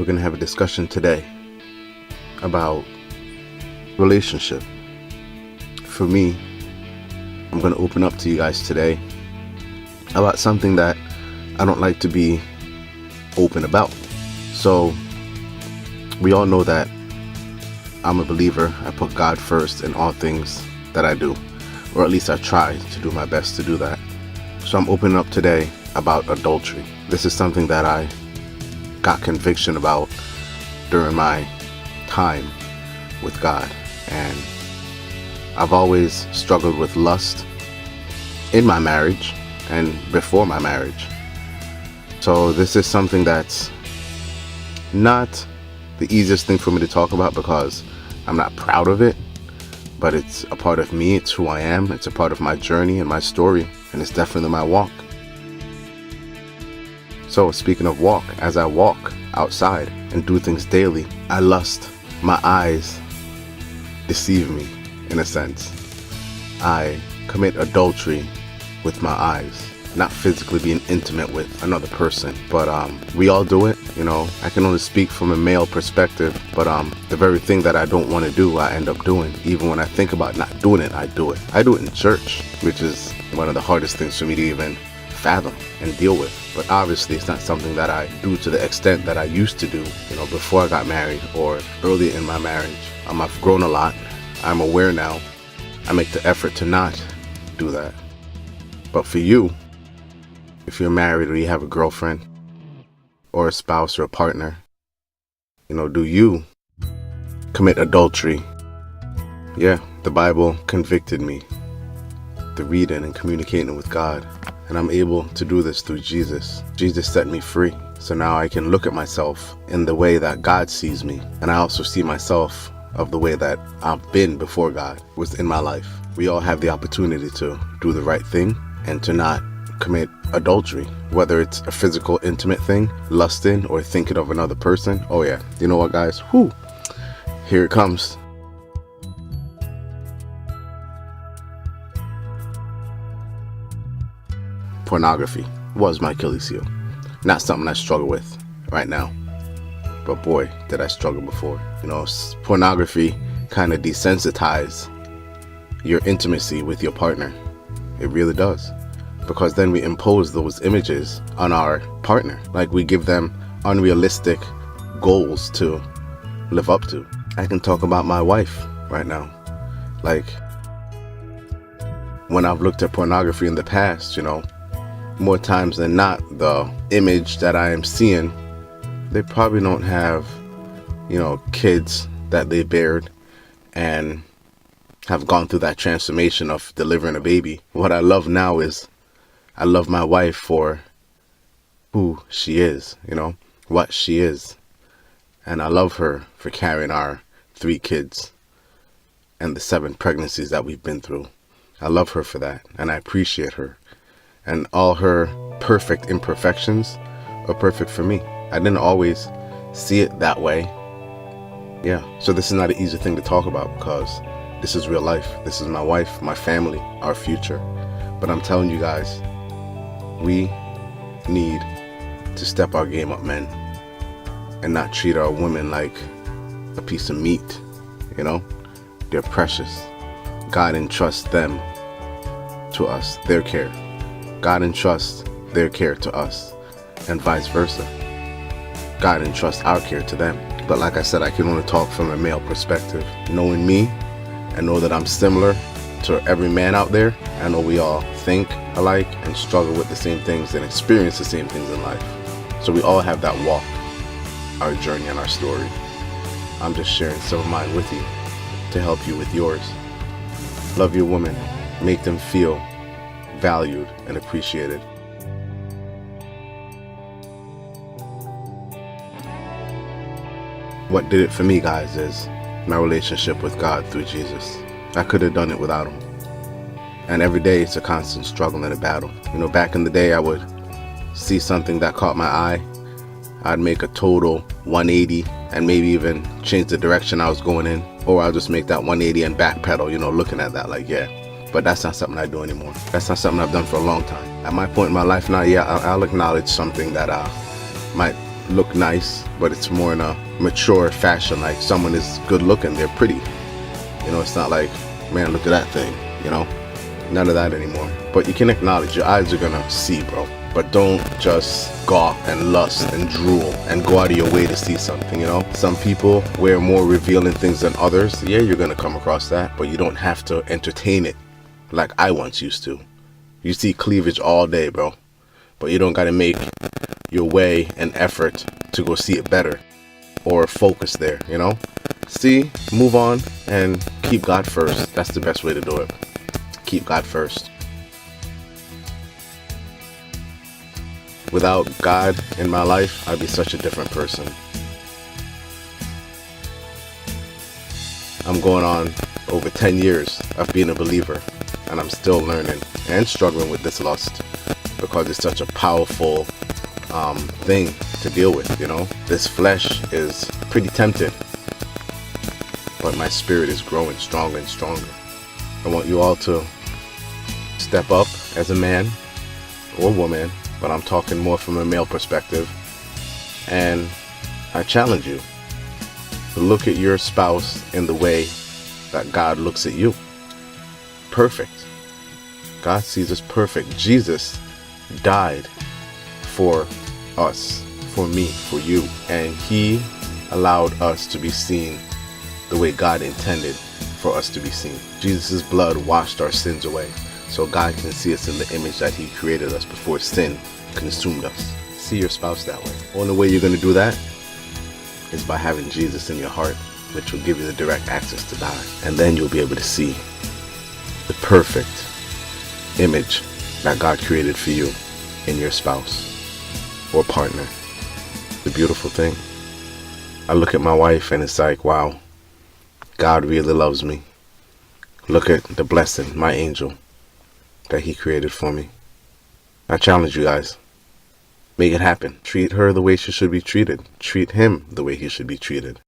We're going to have a discussion today about relationship. For me, I'm going to open up to you guys today about something that I don't like to be open about. So, we all know that I'm a believer. I put God first in all things that I do, or at least I try to do my best to do that. So I'm opening up today about adultery. This is something that I got conviction about during my time with God, and I've always struggled with lust in my marriage and before my marriage. So this is something that's not the easiest thing for me to talk about because I'm not proud of it, but it's a part of me. It's who I am. It's a part of my journey and my story, and it's definitely my walk. So speaking of walk, as I walk outside and do things daily, I lust. My eyes deceive me, in a sense. I commit adultery with my eyes. Not physically being intimate with another person, but we all do it. I can only speak from a male perspective, but the very thing that I don't want to do, I end up doing. Even when I think about not doing it, I do it. I do it in church, which is one of the hardest things for me to even fathom and deal with. But obviously it's not something that I do to the extent that I used to do, before I got married or early in my marriage. I've grown a lot. I'm aware now. I make the effort to not do that. But for you, if you're married or you have a girlfriend or a spouse or a partner, do you commit adultery? Yeah, the Bible convicted me. The reading and communicating with God. And I'm able to do this through Jesus. Jesus set me free. So now I can look at myself in the way that God sees me. And I also see myself of the way that I've been before God was in my life. We all have the opportunity to do the right thing and to not commit adultery, whether it's a physical, intimate thing, lusting, or thinking of another person. Oh yeah, you know what, guys? Here it comes. Pornography was my Achilles heel. Not something I struggle with right now, but boy, did I struggle before. Pornography kind of desensitizes your intimacy with your partner. It really does. Because then we impose those images on our partner. Like we give them unrealistic goals to live up to. I can talk about my wife right now. Like when I've looked at pornography in the past, more times than not, the image that I am seeing, they probably don't have, kids that they bared and have gone through that transformation of delivering a baby. What I love now is I love my wife for who she is, what she is. And I love her for carrying our 3 kids and the 7 pregnancies that we've been through. I love her for that, and I appreciate her. And all her perfect imperfections are perfect for me. I didn't always see it that way. Yeah, so this is not an easy thing to talk about because this is real life. This is my wife, my family, our future. But I'm telling you guys, we need to step our game up, men, and not treat our women like a piece of meat. They're precious. God entrusts them to us, their care. God entrusts their care to us, and vice versa. God entrusts our care to them. But like I said, I can only talk from a male perspective. Knowing me, I know that I'm similar to every man out there. I know we all think alike and struggle with the same things and experience the same things in life. So we all have that walk, our journey and our story. I'm just sharing some of mine with you to help you with yours. Love your woman. Make them feel valued and appreciated. What did it for me, guys, is my relationship with God through Jesus. I could have done it without him. And every day it's a constant struggle and a battle. Back in the day, I would see something that caught my eye. I'd make a total 180 and maybe even change the direction I was going in. Or I'll just make that 180 and backpedal, looking at that like, yeah. But that's not something I do anymore. That's not something I've done for a long time. At my point in my life now, yeah, I'll acknowledge something that might look nice, but it's more in a mature fashion. Like someone is good looking, they're pretty. You know, it's not like, man, look at that thing, you know? None of that anymore. But you can acknowledge, your eyes are gonna see, bro. But don't just gawk and lust and drool and go out of your way to see something, you know? Some people wear more revealing things than others. Yeah, you're gonna come across that, but you don't have to entertain it like I once used to. You see cleavage all day, bro. But you don't gotta make your way an effort to go see it better or focus there, you know? See, move on, and keep God first. That's the best way to do it. Keep God first. Without God in my life, I'd be such a different person. I'm going on over 10 years of being a believer, and I'm still learning and struggling with this lust because it's such a powerful thing to deal with, you know? This flesh is pretty tempted, but my spirit is growing stronger and stronger. I want you all to step up as a man or woman, but I'm talking more from a male perspective. And I challenge you to look at your spouse in the way that God looks at you. Perfect. God sees us perfect. Jesus died for us, for me, for you. And he allowed us to be seen the way God intended for us to be seen. Jesus' blood washed our sins away, so God can see us in the image that he created us before sin consumed us. See your spouse that way. The only way you're going to do that is by having Jesus in your heart, which will give you the direct access to God. And then you'll be able to see the perfect image that God created for you in your spouse or partner. The beautiful thing. I look at my wife and it's like, wow, God really loves me. Look at the blessing, my angel, that he created for me. I challenge you guys. Make it happen. Treat her the way she should be treated. Treat him the way he should be treated.